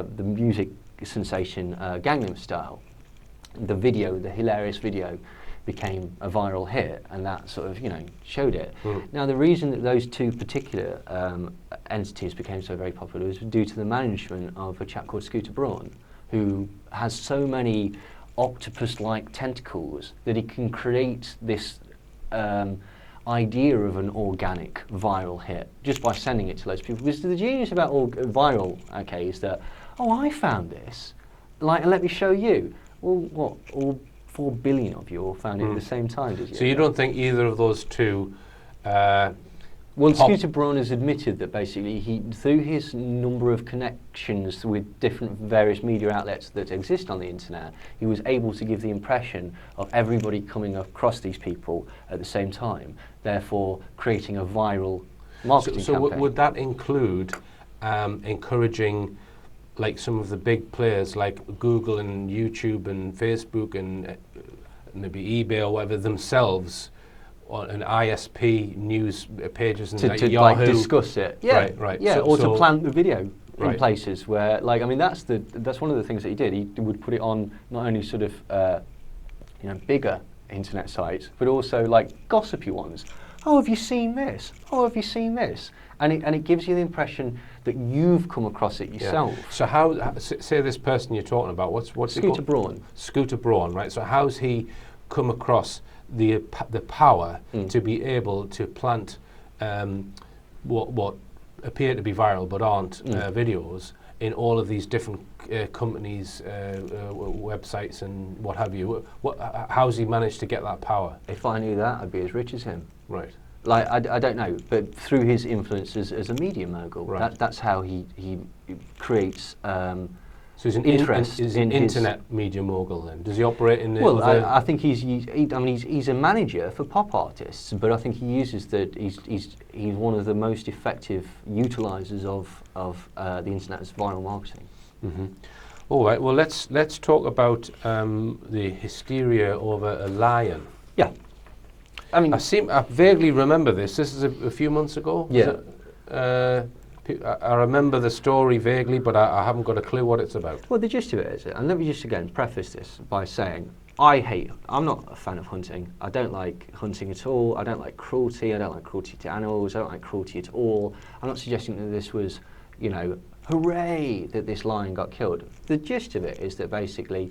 the music sensation Gangnam Style, the hilarious video, became a viral hit, and that sort of, showed it. Now, the reason that those two particular entities became so very popular was due to the management of a chap called Scooter Braun, who has so many octopus-like tentacles that he can create this idea of an organic viral hit just by sending it to loads of people. Because the genius about viral, is that, I found this, and let me show you. Well, what, all 4 billion of you all found it at the same time, did you? So you don't think either of those two... Well, Scooter Braun has admitted that basically through his number of connections with different various media outlets that exist on the internet, he was able to give the impression of everybody coming across these people at the same time, therefore creating a viral marketing campaign. So would that include encouraging like some of the big players like Google and YouTube and Facebook and maybe eBay or whatever themselves on an ISP news pages and to Yahoo. Like discuss it, right. Yeah, or to plant the video in Right. places where, that's one of the things that he did. He would put it on not only sort of bigger internet sites, but also like gossipy ones. Oh, have you seen this? Oh, have you seen this? And it gives you the impression that you've come across it yourself. Yeah. So how say this person you're talking about? What's Scooter Braun? Scooter Braun, right? So how's he come across the power to be able to plant what appear to be viral but aren't videos in all of these different companies' websites and what have you? How's he managed to get that power? If I knew that, I'd be as rich as him. Right. I don't know, but through his influence as a media mogul, Right. that's how he creates So he's an interest he's in an internet media mogul then. Does he operate in the Well, other I think he's a manager for pop artists, but I think he uses he's one of the most effective utilisers of the internet as viral marketing. Mm-hmm. All right. Well, let's talk about the hysteria over a lion. Yeah, I mean, I vaguely remember this. This is a few months ago. Yeah. I remember the story vaguely, but I haven't got a clue what it's about. Well, the gist of it is, and let me just again preface this by saying, I'm not a fan of hunting. I don't like hunting at all. I don't like cruelty. I don't like cruelty to animals. I don't like cruelty at all. I'm not suggesting that this was, hooray that this lion got killed. The gist of it is that basically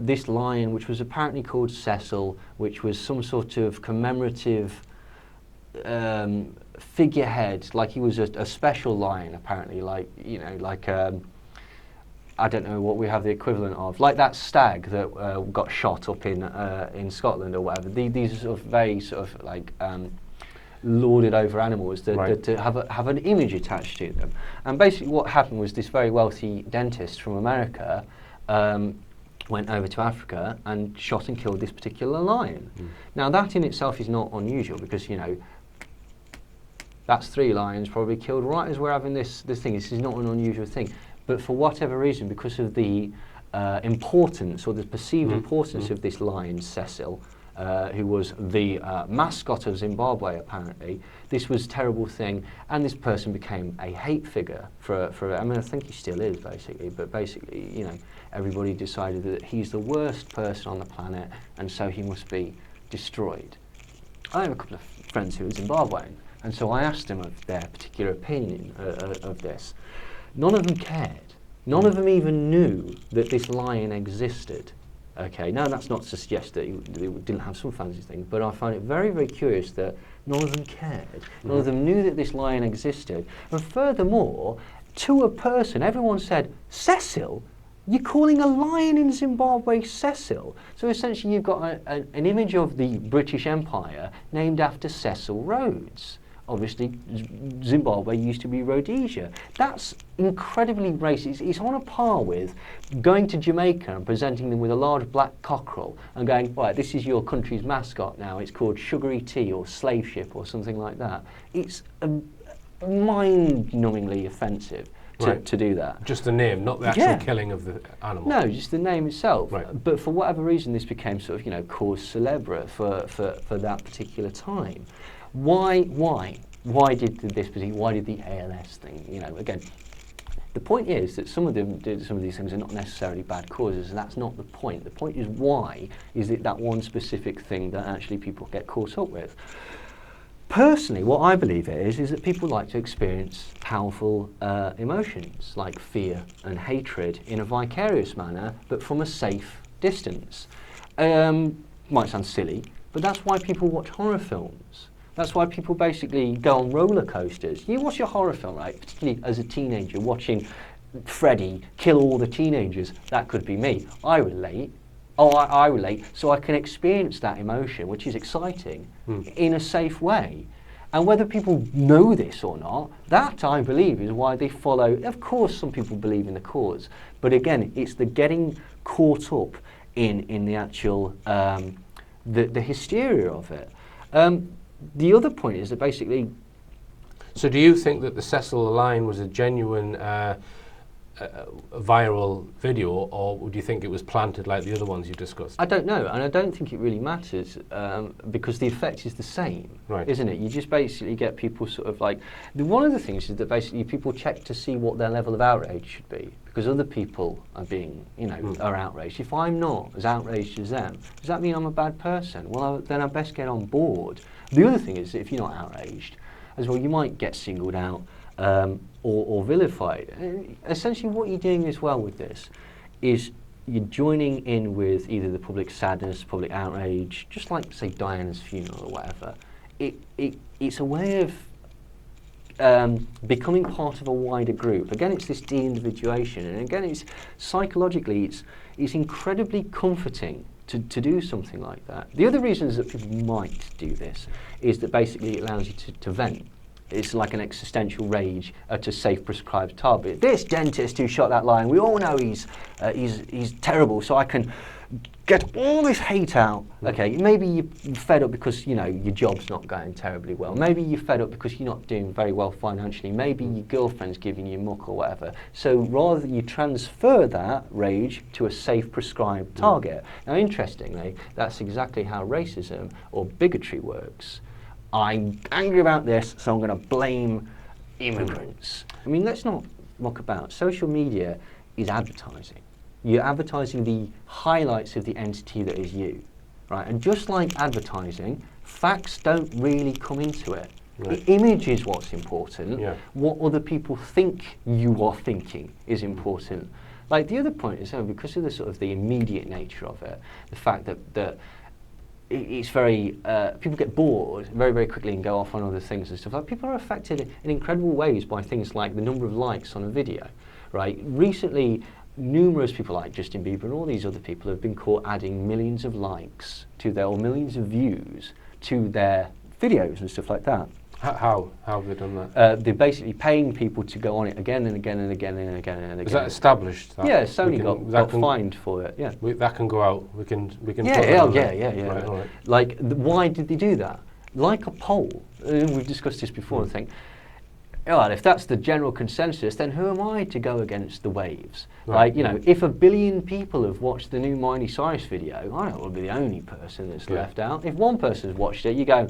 this lion, which was apparently called Cecil, which was some sort of commemorative figurehead, like he was a special lion apparently, I don't know what we have the equivalent of, like that stag that got shot up in Scotland or whatever. These are sort of very sort of like lauded over animals that have an image attached to them. And basically what happened was this very wealthy dentist from America went over to Africa and shot and killed this particular lion. Now that in itself is not unusual because, that's 3 lions probably killed right as we're having this thing. This is not an unusual thing. But for whatever reason, because of the importance or the perceived importance of this lion, Cecil, who was the mascot of Zimbabwe apparently, this was a terrible thing, and this person became a hate figure for I think he still is basically, but basically, everybody decided that he's the worst person on the planet, and so he must be destroyed. I have a couple of friends who are Zimbabwean, and so I asked them of their particular opinion of this. None of them cared. None of them even knew that this lion existed. Okay, now that's not to suggest that they didn't have some fancy thing, but I find it very, very curious that none of them cared. None of them knew that this lion existed. And furthermore, to a person, everyone said, Cecil? You're calling a lion in Zimbabwe Cecil? So essentially you've got an image of the British Empire named after Cecil Rhodes. Obviously, Zimbabwe used to be Rhodesia. That's incredibly racist. It's on a par with going to Jamaica and presenting them with a large black cockerel and going, right, this is your country's mascot now. It's called Sugary Tea or Slave Ship or something like that. It's mind-numbingly offensive to do that. Just the name, not the actual killing of the animal. No, just the name itself. Right. But for whatever reason, this became sort of, cause célèbre for that particular time. Why did the ALS thing, again, The point is that some of these things are not necessarily bad causes, and that's not the point. The point is, why is it that one specific thing that actually people get caught up with? Personally, what I believe it is that people like to experience powerful emotions like fear and hatred in a vicarious manner, but from a safe distance. Might sound silly, but that's why people watch horror films. That's why people basically go on roller coasters. You watch a horror film, right? Particularly as a teenager, watching Freddy kill all the teenagers. That could be me. I relate. I relate, so I can experience that emotion, which is exciting, in a safe way. And whether people know this or not, that, I believe, is why they follow. Of course, some people believe in the cause, but again, it's the getting caught up in the actual, the hysteria of it. The other point is that basically... So do you think that the Cecil line was a genuine viral video, or would you think it was planted like the other ones you discussed? I don't know, and I don't think it really matters because the effect is the same, right, isn't it? You just basically get people sort of like... one of the things is that basically people check to see what their level of outrage should be, because other people are being, are outraged. If I'm not as outraged as them, does that mean I'm a bad person? Well, then I best get on board. The other thing is that if you're not outraged as well, you might get singled out or vilified. Essentially what you're doing as well with this is you're joining in with either the public sadness, public outrage, just like, say, Diana's funeral or whatever. It's a way of becoming part of a wider group. Again, it's this de-individuation, and again, it's psychologically, it's incredibly comforting to do something like that. The other reasons that people might do this is that basically it allows you to vent. It's like an existential rage at a safe prescribed target. This dentist who shot that lion, we all know he's terrible, so I can get all this hate out. Okay, maybe you're fed up because your job's not going terribly well. Maybe you're fed up because you're not doing very well financially. Maybe your girlfriend's giving you muck or whatever. So rather than you transfer that rage to a safe prescribed target. Now interestingly, that's exactly how racism or bigotry works. I'm angry about this, so I'm going to blame immigrants. I mean, let's not muck about. Social media is advertising. You're advertising the highlights of the entity that is you, right? And just like advertising, facts don't really come into it. Right. The image is what's important. Yeah. What other people think you are thinking is important. Like the other point is, because of the sort of the immediate nature of it, the fact that it's very, people get bored very, very quickly and go off on other things and stuff. Like people are affected in incredible ways by things like the number of likes on a video, right? Recently, numerous people like Justin Bieber and all these other people have been caught adding millions of likes to their, or millions of views to their videos and stuff like that. How have they done that? They're basically paying people to go on it again and again and again and again and again. Is that established? That? Yeah, Sony got fined for it. Yeah, that can go out. We can. Yeah. Right, all right. Like, why did they do that? Like a poll. We've discussed this before. And think, well, if that's the general consensus, then who am I to go against the waves? Right. Like, if 1 billion people have watched the new Miley Cyrus video, I don't want to be the only person that's left out. If one person's watched it, you go,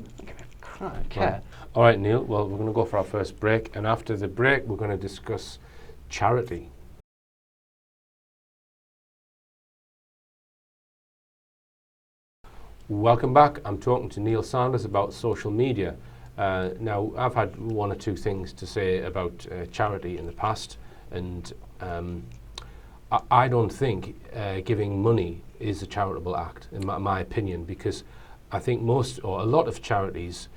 I don't care. Right. All right, Neil, well, we're going to go for our first break, and after the break, we're going to discuss charity. Welcome back. I'm talking to Neil Sanders about social media. Now, I've had one or two things to say about charity in the past, and I don't think giving money is a charitable act, in my opinion, because I think most, or a lot of charities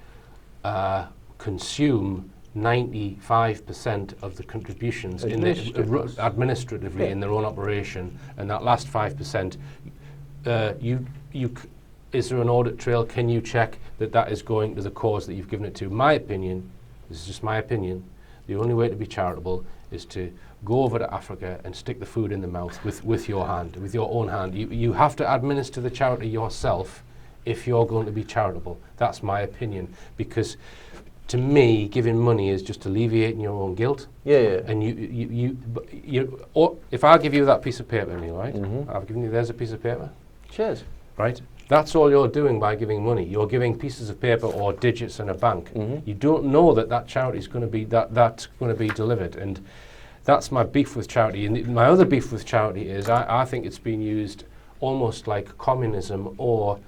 consume 95% of the contributions administratively in their own operation, and that last 5%, is there an audit trail? Can you check that is going to the cause that you've given it to? My opinion, this is just my opinion, the only way to be charitable is to go over to Africa and stick the food in the mouth with your hand, with your own hand. You have to administer the charity yourself if you're going to be charitable. That's my opinion, because to me, giving money is just alleviating your own guilt. Yeah. And or if I give you that piece of paper, Neil, right? I've given you, there's a piece of paper. Cheers. Right? That's all you're doing by giving money. You're giving pieces of paper or digits in a bank. You don't know that charity is going to be that's going to be delivered, and that's my beef with charity. And my other beef with charity is I think it's been used almost like communism or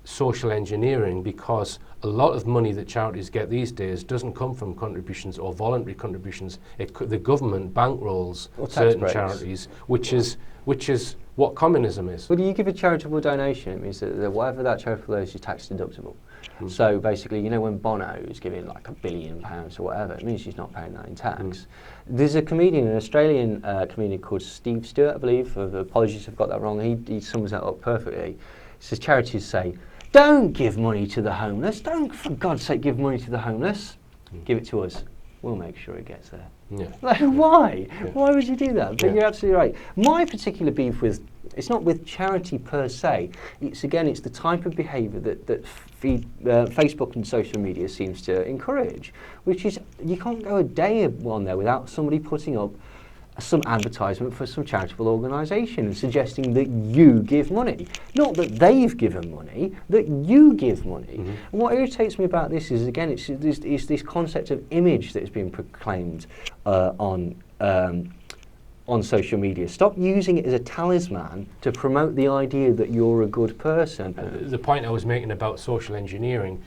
social engineering, because a lot of money that charities get these days doesn't come from contributions or voluntary contributions. The government bankrolls certain charities, which is what communism is. Well, you give a charitable donation, it means that whatever that charitable is tax deductible. So basically, you know, when Bono is giving like £1 billion or whatever, it means she's not paying that in tax. There's a comedian, an Australian comedian called Steve Stewart, I believe. Apologies if I've got that wrong. He sums that up perfectly. He says charities say, don't give money to the homeless. Don't, for God's sake, give money to the homeless. Give it to us. We'll make sure it gets there. Yeah. Like, why? Yeah. Why would you do that? But yeah. You're absolutely right. My particular beef with, it's not with charity per se. It's the type of behaviour that Facebook and social media seems to encourage, which is you can't go a day on there without somebody putting up some advertisement for some charitable organisation and suggesting that you give money. Not that they've given money, that you give money. And what irritates me about this is, again, it's this concept of image that has been proclaimed on social media. Stop using it as a talisman to promote the idea that you're a good person. The point I was making about social engineering,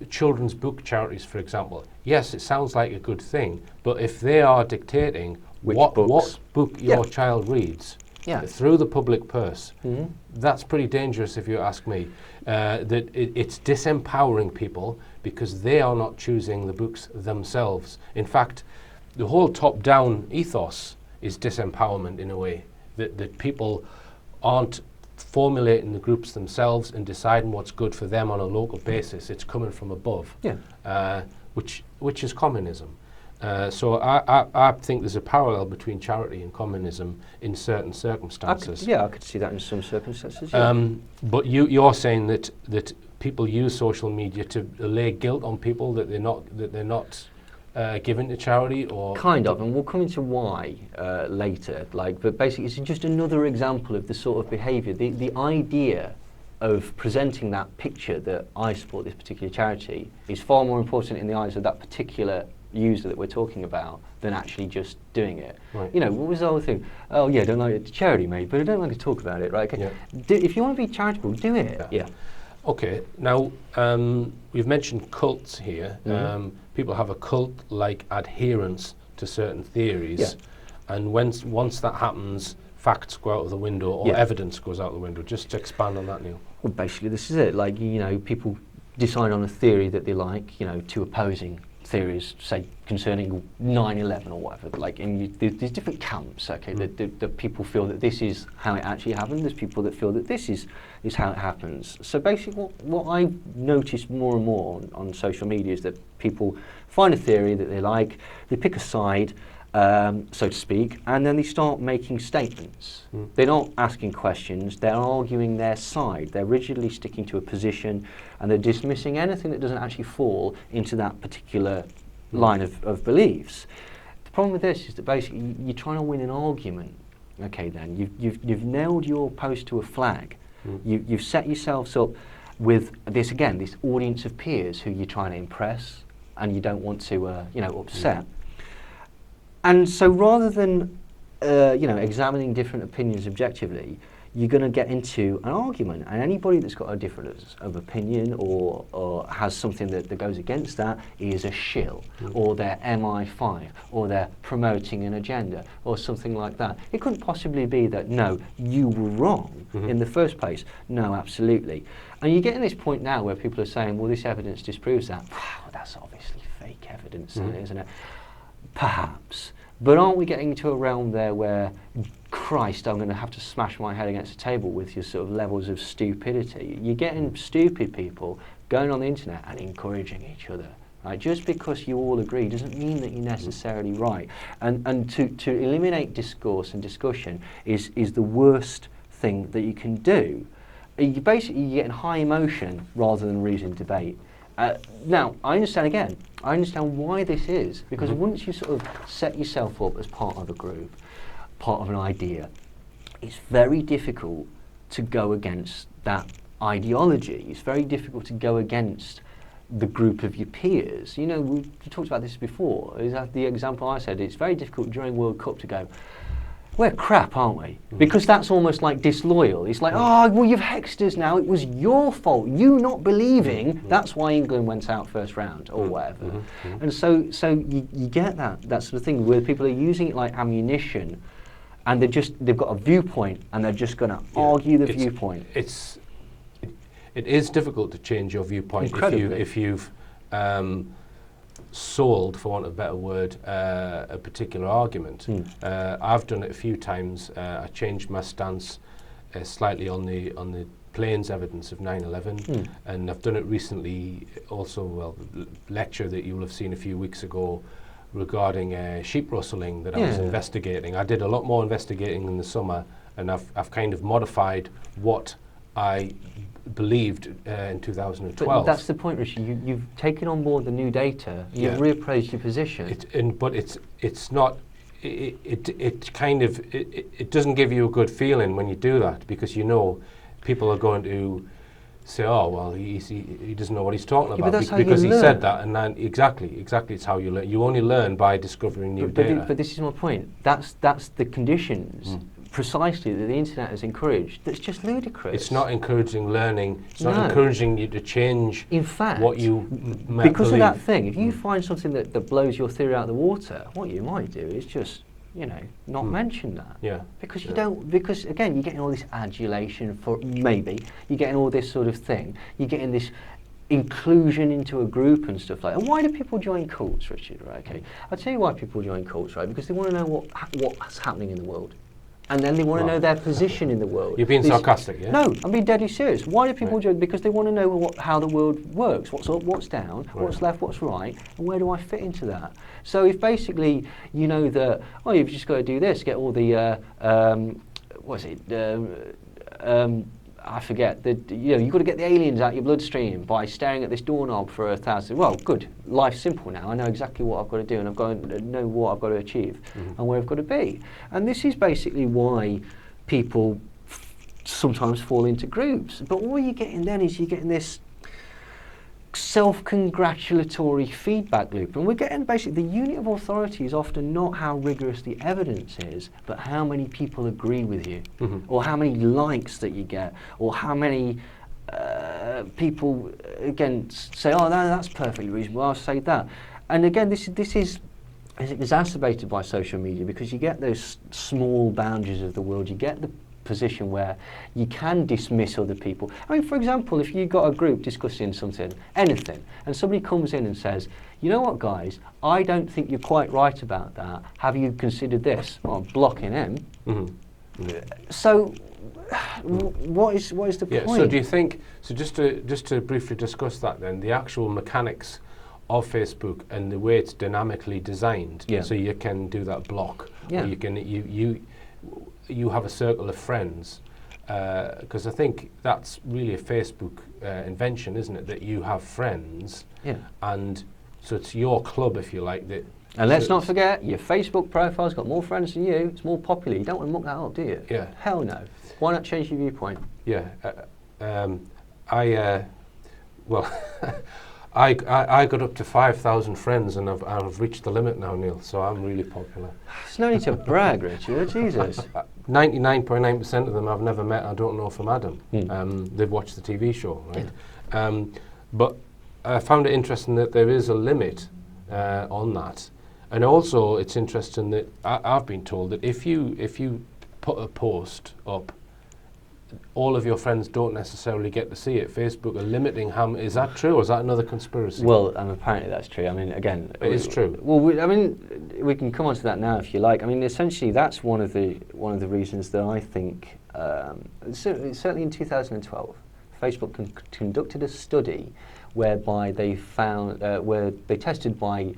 children's book charities, for example, yes, it sounds like a good thing, but if they are dictating what book your child reads through the public purse, that's pretty dangerous if you ask me. That it's disempowering people because they are not choosing the books themselves. In fact, the whole top-down ethos is disempowerment in a way, that people aren't formulating the groups themselves and deciding what's good for them on a local basis. It's coming from above, which is communism. So I think there's a parallel between charity and communism in certain circumstances. I could see that in some circumstances. But you're saying that people use social media to lay guilt on people that they're not giving to charity, or kind of, and we'll come into why later. But basically, it's just another example of the sort of behaviour. The idea of presenting that picture that I support this particular charity is far more important in the eyes of that particular user that we're talking about than actually just doing it. Right. You know, what was the whole thing? Oh yeah, don't like it to charity, mate, but I don't like to talk about it, right? Okay. If you want to be charitable, do it. Yeah. Okay. Now we've mentioned cults here. People have a cult-like adherence to certain theories, and once that happens, facts go out of the window, or evidence goes out the window. Just to expand on that, Neil. Well, basically, this is it. Like, you know, people decide on a theory that they like. You know, two opposing theories, say concerning 9/11 or whatever. Like, there's different camps. Okay, that people feel that this is how it actually happened. There's people that feel that this is how it happens. So basically, what I've noticed more and more on social media is that people find a theory that they like, they pick a side, so to speak, and then they start making statements. They're not asking questions, they're arguing their side. They're rigidly sticking to a position, and they're dismissing anything that doesn't actually fall into that particular line of beliefs. The problem with this is that basically you're trying to win an argument. Okay, then you've nailed your post to a flag. You've set yourselves up with this audience of peers who you're trying to impress, and you don't want to upset. And so rather than examining different opinions objectively, you're going to get into an argument, and anybody that's got a difference of opinion or has something that goes against that is a shill, or they're MI5, or they're promoting an agenda, or something like that. It couldn't possibly be that, no, you were wrong in the first place. No, absolutely. And you're getting this point now where people are saying, well, this evidence disproves that. Wow, that's obviously fake evidence, isn't it? Perhaps. But aren't we getting to a realm there where, Christ, I'm going to have to smash my head against a table with your sort of levels of stupidity? You're getting stupid people going on the internet and encouraging each other. Right? Just because you all agree doesn't mean that you're necessarily right. And to eliminate discourse and discussion is the worst thing that you can do. You're getting high emotion rather than reasoned debate. Now, I understand why this is, because once you sort of set yourself up as part of a group, part of an idea, it's very difficult to go against that ideology. It's very difficult to go against the group of your peers. You know, we talked about this before. Is that the example I said? It's very difficult during World Cup to go, we're crap, aren't we? Because that's almost like disloyal. It's like, oh, well, you've hexed us now. It was your fault. You not believing. That's why England went out first round or whatever. And so you get that sort of thing where people are using it like ammunition, and they've got a viewpoint, and they're just going to argue the viewpoint. It is difficult to change your viewpoint if you've sold, for want of a better word, a particular argument. I've done it a few times. I changed my stance slightly on the planes evidence of 9/11, and I've done it recently also. Well, lecture that you will have seen a few weeks ago regarding sheep rustling that I was investigating. I did a lot more investigating in the summer, and I've kind of modified what I believed in 2012. But that's the point, Rishi. You've taken on board the new data. You've reappraised your position. But it's not. It kind of it doesn't give you a good feeling when you do that, because you know people are going to say, oh well, he doesn't know what he's talking about because he said that, and then exactly it's how you learn. You only learn by discovering new data. But this is my point. That's the conditions. Precisely that the internet has encouraged. That's just ludicrous. It's not encouraging learning. It's not encouraging you to change. In fact, what you because believe. of that thing, if you find something that blows your theory out of the water, what you might do is just not mention that. Yeah. Because you don't. Because again, you're getting all this adulation for maybe. You're getting all this sort of thing. You're getting this inclusion into a group and stuff like that. And why do people join cults, Richard? Right. Okay. I'll tell you why people join cults. Right. Because they want to know what's happening in the world. And then they want to know their position in the world. You're being sarcastic, yeah? No, I'm being deadly serious. Why do people join? Because they want to know how the world works, what's up, what's down, what's left, what's right, and where do I fit into that? So if basically you know that, you've just got to do this, get all the, I forget, you've got to get the aliens out your bloodstream by staring at this doorknob for 1,000. Well, good. Life's simple now. I know exactly what I've got to do, and I've got to know what I've got to achieve and where I've got to be. And this is basically why people sometimes fall into groups. But all you're getting then is you're getting this self-congratulatory feedback loop, and we're getting basically the unit of authority is often not how rigorous the evidence is, but how many people agree with you, or how many likes that you get, or how many people again say, oh, that's perfectly reasonable, I'll say that. And again, this is exacerbated by social media, because you get those small boundaries of the world. You get the position where you can dismiss other people. I mean, for example, if you've got a group discussing something, anything, and somebody comes in and says, you know what, guys, I don't think you're quite right about that. Have you considered this? Well, I'm blocking him. So, what is the point? So do you think? So just to briefly discuss that, then the actual mechanics of Facebook and the way it's dynamically designed, so you can do that block. Or you can you have a circle of friends, because I think that's really a Facebook invention, isn't it? That you have friends, and so it's your club, if you like. And let's not forget, your Facebook profile's got more friends than you. It's more popular. You don't want to muck that up, do you? Yeah. Hell no. Why not change your viewpoint? Yeah. I got up to 5,000 friends, and I've reached the limit now, Neil. So I'm really popular. There's no need to brag, Richard. Jesus. 99.9% of them I've never met. I don't know from Adam. They've watched the TV show, right? But I found it interesting that there is a limit on that, and also it's interesting that I've been told that if you put a post up, all of your friends don't necessarily get to see it. Facebook are limiting how. Is that true, or is that another conspiracy? Well, apparently that's true. I mean, again, it is true. Well, we can come on to that now if you like. I mean, essentially, that's one of the reasons that I think, certainly in 2012, Facebook conducted a study whereby they found where they tested by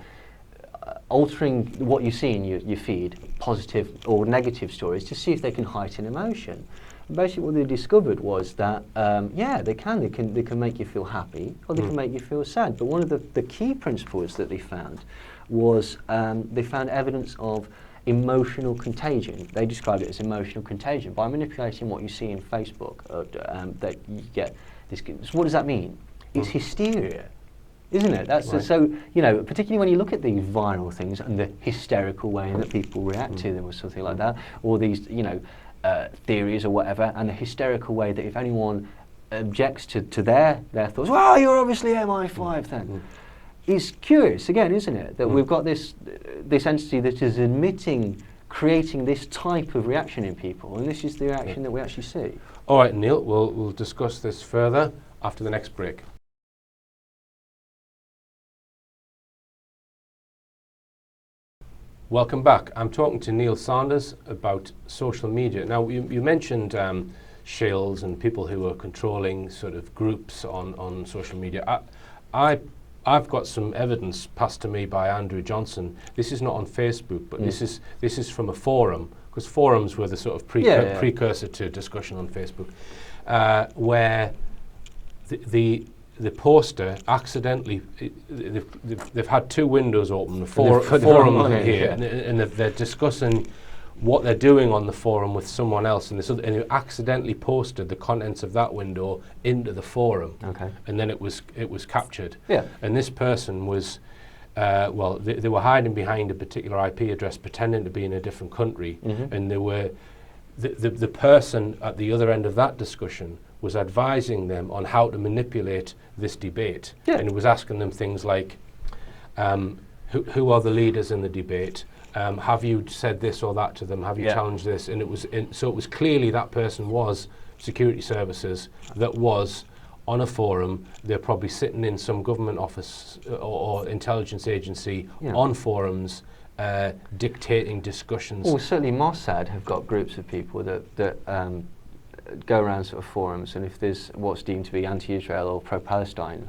altering what you see in your feed, positive or negative stories, to see if they can heighten emotion. Basically, what they discovered was that they can make you feel happy, or they can make you feel sad. But one of the key principles that they found was they found evidence of emotional contagion. They described it as emotional contagion by manipulating what you see in Facebook. That you get this. So what does that mean? It's hysteria. isn't it? That's Right. so, you know, particularly when you look at these viral things and the hysterical way that people react to them or something like that, or these, you know, theories or whatever, and the hysterical way that if anyone objects to their thoughts, well, you're obviously MI5 then. It's curious again, isn't it, that we've got this entity that is creating this type of reaction in people, and this is the reaction that we actually see. All right, Neil, we'll discuss this further after the next break. Welcome back. I'm talking to Neil Sanders about social media. Now, you mentioned shills and people who are controlling sort of groups on social media. I've got some evidence passed to me by Andrew Johnson. This is not on Facebook, but this is from a forum, because forums were the sort of precursor to discussion on Facebook, where the poster accidentally, they've had two windows open, the forum here, and they're discussing what they're doing on the forum with someone else, and they accidentally posted the contents of that window into the forum, and then it was captured. Yeah. And this person was, well, they were hiding behind a particular IP address, pretending to be in a different country, and they were the person at the other end of that discussion was advising them on how to manipulate this debate, and it was asking them things like, who are the leaders in the debate? Have you said this or that to them? Have you challenged this? And so it was clearly that person was security services that was on a forum. They're probably sitting in some government office or intelligence agency on forums, dictating discussions. Well, certainly Mossad have got groups of people that go around sort of forums, and if there's what's deemed to be anti-Israel or pro-Palestine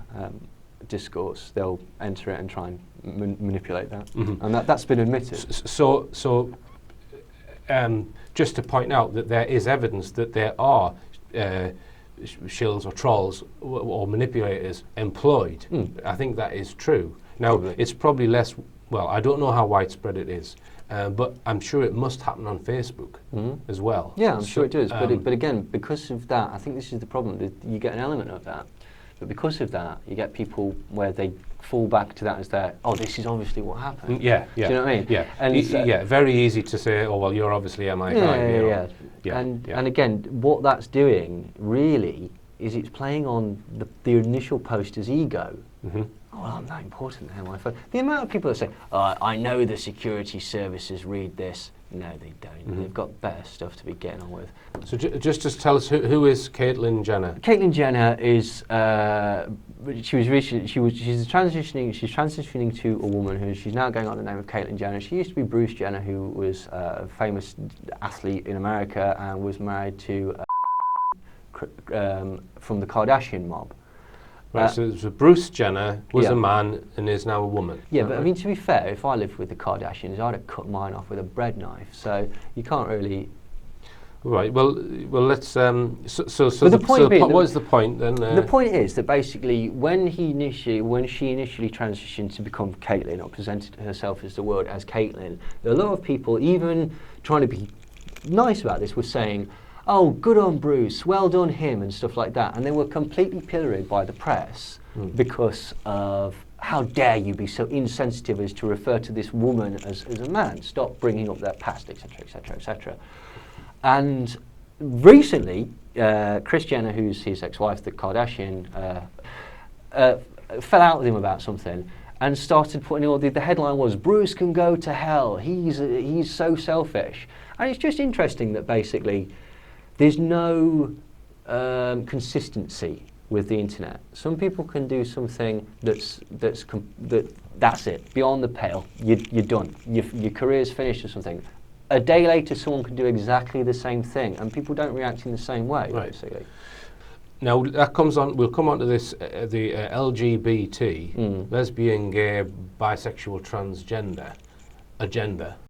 discourse, they'll enter it and try and manipulate that, and that's been admitted. So just to point out that there is evidence that there are shills or trolls or manipulators employed. I think that is true. Now, it's probably less, well, I don't know how widespread it is, but I'm sure it must happen on Facebook as well. Yeah, I'm sure it does, but again, because of that, I think this is the problem, that you get an element of that. But because of that, you get people where they fall back to that as their, oh, this is obviously what happened. Yeah. Do you know what I mean? Yeah. And very easy to say, oh, well, you're obviously MI5. And again, what that's doing really is it's playing on the initial poster's ego. Oh, well, I'm not important, MI5. The amount of people that say, oh, I know the security services read this. No, they don't. They've got better stuff to be getting on with. So just tell us, who is Caitlyn Jenner? Caitlyn Jenner is she's transitioning to a woman who she's now going on the name of Caitlyn Jenner. She used to be Bruce Jenner, who was a famous athlete in America and was married to from the Kardashian mob. Right, so Bruce Jenner was a man and is now a woman. Yeah, but I mean, to be fair, if I lived with the Kardashians, I'd have cut mine off with a bread knife. So you can't really. Right. Well, let's. So the point being, what is the point then? The point is that basically, when she initially transitioned to become Caitlyn, or presented herself as the world as Caitlyn, a lot of people, even trying to be nice about this, were saying, oh, good on Bruce, well done him, and stuff like that. And they were completely pilloried by the press because of, how dare you be so insensitive as to refer to this woman as a man, stop bringing up their past, etc., etc., etc. And recently, Kris Jenner, who's his ex-wife, the Kardashian, fell out with him about something and started putting all the headline was, Bruce can go to hell, he's so selfish. And it's just interesting that basically there's no consistency with the internet. Some people can do something that's it, beyond the pale. You're done. Your career's finished or something. A day later, someone can do exactly the same thing, and people don't react in the same way. Right. Basically. Now that comes on. We'll come on to this. The LGBT, lesbian, gay, bisexual, transgender agenda.